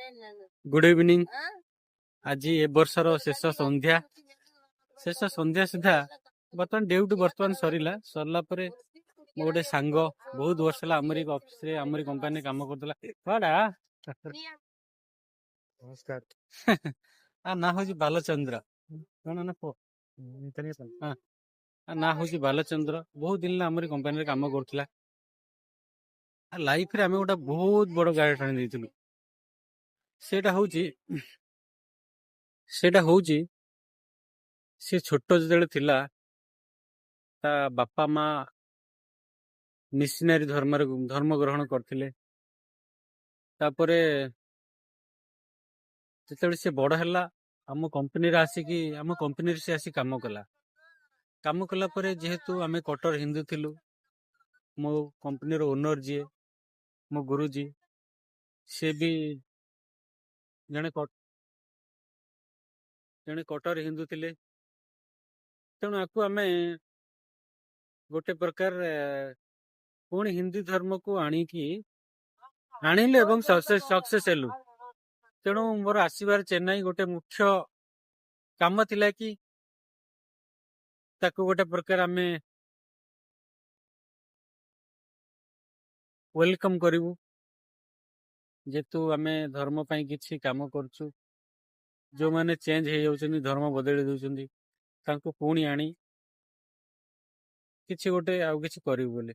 Good evening. आज ए वर्षर शेष संध्या सुधा बर्तमान ड्यूटी बर्तमान सरला गोटे सांग बहुत वर्ष ऑफिस रे आमरी कंपनी काम करतला नमस्कार। आ ना हूँ बालचंद्र कौन ना पो ना हूँ बालचंद्र बहुत दिन आमरी कंपनी रे काम करतला लाइफ रे आमे गोटा बहुत बड़ गाड़ी टाणी देइथिलु सेटा होउची से छोट जते थिला ता बापा माँ मिशनरी धर्म ग्रहण करथिले तापरे जेतेबे से बड़ हैला आम कंपनी रे आसिकी आम कंपनी रे से आसी काम कला परे जेहेतु आमे कटर हिंदू थिलु मो कंपनी रो ओनर जी मो गुरुजी से भी जने कटर हिंदू थिले तेणु आकु आमे गोटे प्रकार पुणी हिंदू धर्म को आनिले एवं सक्सेस हेलु तेणु मोर आसबार चेन्नई गोटे मुख्य काम थिला कि ताको गोटे प्रकार आमे वेलकम करिवु जेतु आमे धर्म पई किछि काम करछु जो माने चेंज हे जाउछनी धर्म बदली दउछनी तांको पुणी आनी किछि गोटे आउ किछि करिवु बोले